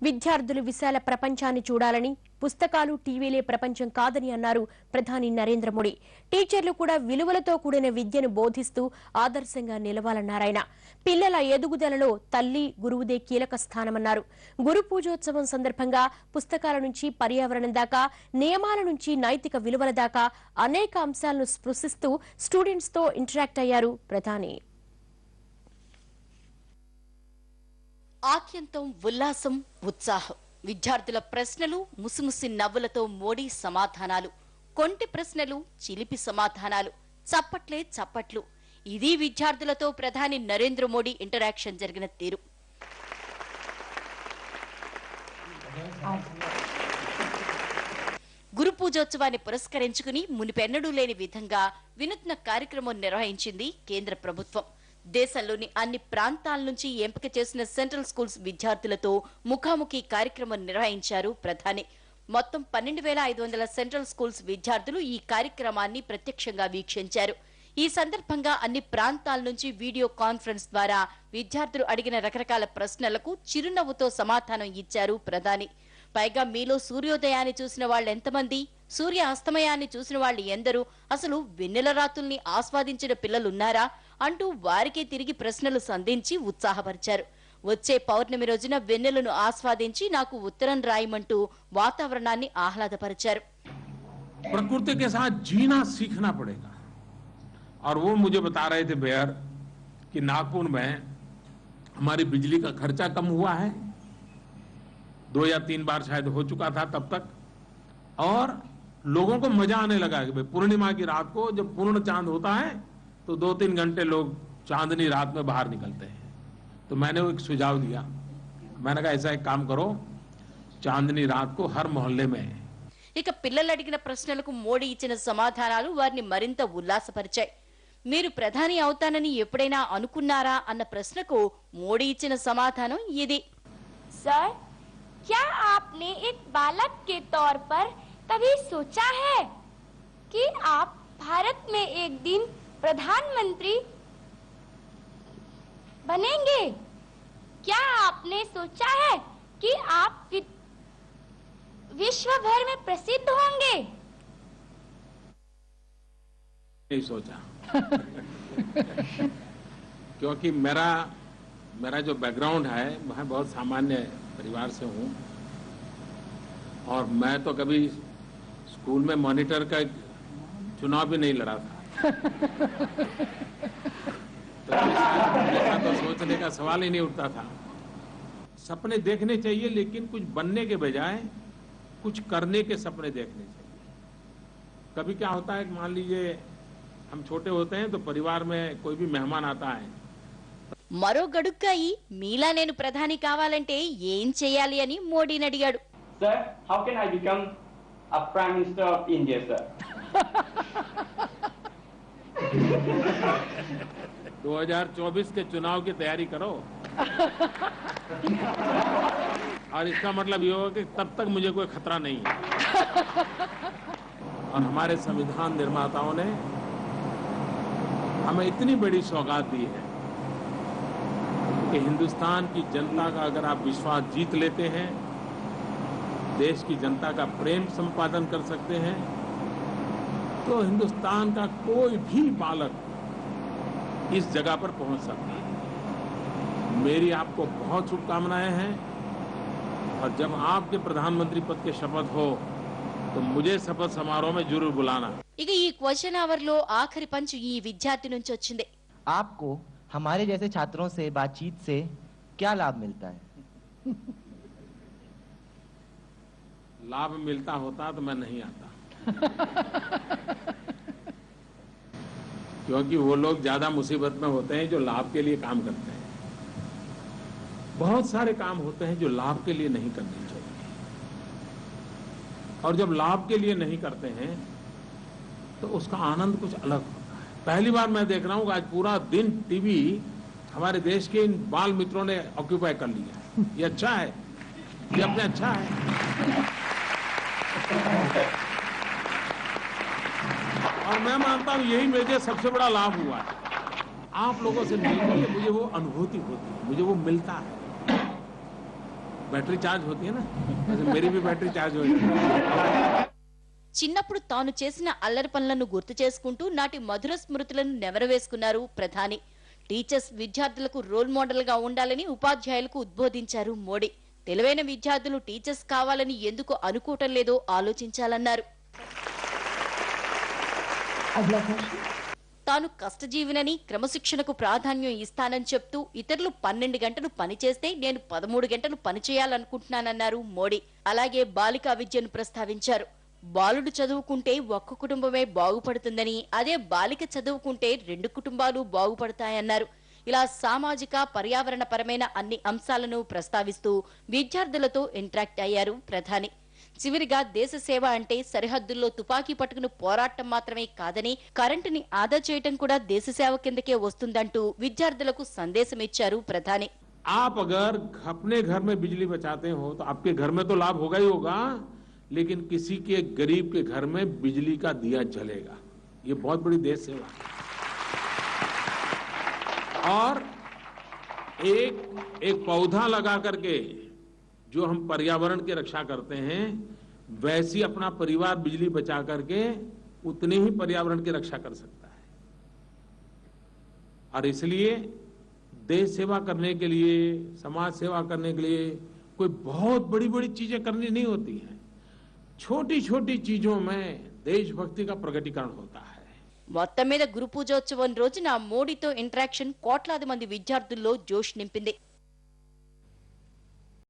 విద్యార్థులు విశాల ప్రపంచాన్ని చూడాలని, పుస్తకాలు టీవీలే ప్రపంచం కాదని అన్నారు ప్రధాని నరేంద్ర మోడీ. టీచర్లు కూడా విలువలతో కూడిన విద్యను బోధిస్తూ ఆదర్శంగా నిలవాలన్నారాయన. పిల్లల ఎదుగుదలలో తల్లి, గురువుదే కీలక స్థానమన్నారు. గురు పూజోత్సవం సందర్భంగా పుస్తకాల నుంచి పర్యావరణం దాకా, నియమాల నుంచి నైతిక విలువల దాకా అనేక అంశాలను స్పృశిస్తూ స్టూడెంట్స్ తో ఇంటరాక్ట్ అయ్యారు ప్రధాని. ఆద్యంతం ఉల్లాసం, ఉత్సాహం. విద్యార్థుల ప్రశ్నలు, ముసిముసి నవ్వులతో మోడీ సమాధానాలు, కొంటి ప్రశ్నలు, చిలిపి సమాధానాలు, చప్పట్లే చప్పట్లు. ఇది విద్యార్థులతో ప్రధాని నరేంద్ర మోడీ ఇంటరాక్షన్ జరిగిన తీరు. గురు పూజోత్సవాన్ని పురస్కరించుకుని మునిపెన్నడూ లేని విధంగా వినూత్న కార్యక్రమం నిర్వహించింది కేంద్ర ప్రభుత్వం. దేశంలోని అన్ని ప్రాంతాల నుంచి ఎంపిక చేసిన సెంట్రల్ స్కూల్స్ విద్యార్థులతో ముఖాముఖి కార్యక్రమం నిర్వహించారు ప్రధాని. మొత్తం 12,500 సెంట్రల్ స్కూల్స్ విద్యార్థులు ఈ కార్యక్రమాన్ని ప్రత్యక్షంగా వీక్షించారు. ఈ సందర్భంగా అన్ని ప్రాంతాల నుంచి వీడియో కాన్ఫరెన్స్ ద్వారా విద్యార్థులు అడిగిన రకరకాల ప్రశ్నలకు చిరునవ్వుతో సమాధానం ఇచ్చారు ప్రధాని. పైగా మీలో సూర్యోదయాన్ని చూసిన వాళ్ళు ఎంతమంది, సూర్య అస్తమయాన్ని చూసిన వాళ్ళు ఎందరు, అసలు వెన్నెల రాత్రుల్ని ఆస్వాదించిన పిల్లలున్నారా అంటూ వారికే తిరిగి ప్రశ్నలు సంధించి ఉత్సాహపరిచారు. వచ్చే పౌర్ణమి రోజున వెన్నెలను ఆస్వాదించి నాకు ఉత్తరం రాయమంటూ వాతావరణాన్ని ఆహ్లాదపరిచారు. प्रकृति के साथ जीना सीखना पड़ेगा और वो मुझे बता रहे थे बेयर कि नागपुर में हमारी बिजली का खर्चा कम हुआ है, 2 या 3 बार शायद हो चुका था तब तक, और लोगों को मजा आने लगा कि भाई पूर्णिमा की रात को जब पूर्ण चांद होता है तो 2-3 घंटे लोग चांदनी रात में बाहर निकलते हैं. तो मैंने वो एक सुझाव दिया. मैंने कहा ऐसा एक काम करो, चांदनी रात को हर मोहल्ले में. ఇక పిల్లలు అడిగిన ప్రశ్నలకు మోడీ ఇచ్చిన సమాధానాలు వారిని మరింత ఉల్లాసపరిచాయి. మీరు ప్రధాని అవుతానని ఎప్పుడైనా అనుకున్నారా అన్న ప్రశ్నకు మోడీ ఇచ్చిన సమాధానం ఇది. सर, क्या आपने एक बालक के तौर पर कभी सोचा है कि आप भारत में एक दिन प्रधानमंत्री बनेंगे? क्या आपने सोचा है कि आप विश्व भर में प्रसिद्ध होंगे? नहीं सोचा क्योंकि मेरा जो बैकग्राउंड है मैं बहुत सामान्य परिवार से हूँ और मैं तो कभी स्कूल में मॉनिटर का चुनाव भी नहीं लड़ा था. तो ऐसा तो सोचने का सवाल ही नहीं उठता था. सपने देखने चाहिए लेकिन कुछ बनने के बजाय कुछ करने के सपने देखने चाहिए. कभी क्या होता है, मान लीजिए हम छोटे होते हैं तो परिवार में कोई भी मेहमान आता है. మరో గడుక్కాయి మీలా నేను ప్రధాని కావాలంటే ఏం చేయాలి అని మోడీని అడిగాడు. Sir, how can I become a Prime Minister of India, sir? 2024 के चुनाव की तैयारी करो और इसका मतलब ये होगा कि तब तक मुझे कोई खतरा नहीं है. और हमारे संविधान निर्माताओं ने हमें इतनी बड़ी सौगात दी है कि हिंदुस्तान की जनता का अगर आप विश्वास जीत लेते हैं, देश की जनता का प्रेम संपादन कर सकते हैं, तो हिंदुस्तान का कोई भी बालक इस जगह पर पहुंच सकता है. मेरी आपको बहुत शुभकामनाएं हैं और जब आपके प्रधानमंत्री पद के शपथ हो तो मुझे शपथ समारोह में जरूर बुलाना. ఇక ఈ క్వశ్చన్ అవర్ లో ఆఖరి పంచ్ ఈ విద్యార్థి నుంచి వచ్చింది. आपको हमारे जैसे छात्रों से बातचीत से क्या लाभ मिलता है? लाभ मिलता होता तो मैं नहीं आता क्योंकि वो लोग ज्यादा मुसीबत में होते हैं जो लाभ के लिए काम करते हैं. बहुत सारे काम होते हैं जो लाभ के लिए नहीं करने चाहिए, और जब लाभ के लिए नहीं करते हैं तो उसका आनंद कुछ अलग होता है. पहली बार मैं देख रहा हूं कि आज पूरा दिन टीवी हमारे देश के इन बाल मित्रों ने ऑक्यूपाई कर लिया. ये अच्छा है, ये अपने अच्छा है. और मैं मानता हूं यही मुझे सबसे बड़ा लाभ हुआ है. आप लोगों से मिलकर मुझे वो अनुभूति होती है, मुझे वो मिलता है. बैटरी चार्ज होती है ना, वैसे मेरी भी बैटरी चार्ज हो जाती है। చిన్నప్పుడు తాను చేసిన అల్లరి పనులను గుర్తు చేసుకుంటూ నాటి మధుర స్మృతులను నెమరవేసుకున్నారు ప్రధాని. టీచర్స్ విద్యార్థులకు రోల్ మోడల్ గా ఉండాలని ఉపాధ్యాయులకు ఉద్బోధించారు మోడీ. తెలివైన విద్యార్థులు టీచర్స్ కావాలని ఎందుకు అనుకోవటం లేదో ఆలోచించాలన్నారు. తాను కష్టజీవినని, క్రమశిక్షణకు ప్రాధాన్యం ఇస్తానని చెప్తూ ఇతరులు 12 గంటలు పనిచేస్తే నేను 13 గంటలు పనిచేయాలనుకుంటున్నానన్నారు మోడీ. అలాగే బాలికా విద్యను ప్రస్తావించారు. బాలుడు చదువుకుంటే ఒక్క కుటుంబమే బాగుపడుతుందని, అదే బాలిక చదువుకుంటే 2 కుటుంబాలు బాగుపడతాయన్నారు. ఇలా సామాజిక, పర్యావరణ పరమైన అన్ని అంశాలను ప్రస్తావిస్తూ విద్యార్థులతో ఇంటరాక్ట్ అయ్యారు ప్రధాని. చివరిగా దేశ సేవ అంటే సరిహద్దుల్లో తుపాకీ పట్టుకుని పోరాటం మాత్రమే కాదని, కరెంటుని ఆదా చేయటం కూడా దేశ సేవ కిందకే వస్తుందంటూ విద్యార్థులకు సందేశం ఇచ్చారు ప్రధాని. आप अगर अपने घर में बिजली बचाते हो तो आपके घर में तो लाभ होगा ही होगा, लेकिन किसी के गरीब के घर में बिजली का दिया जलेगा. ये बहुत बड़ी देश सेवा है. और एक पौधा लगा करके जो हम पर्यावरण की रक्षा करते हैं, वैसी अपना परिवार बिजली बचा करके उतनी ही पर्यावरण की रक्षा कर सकता है. और इसलिए देश सेवा करने के लिए, समाज सेवा करने के लिए कोई बहुत बड़ी बड़ी चीजें करनी नहीं होती हैं. छोटी छोटी चीजों में देशभक्ति का प्रकटीकरण होता है. మొత్తం మీద గురు పూజోత్సవం రోజున మోడీతో ఇంటరాక్షన్ కోట్లాది మంది విద్యార్థుల్లో జోష్ నింపింది.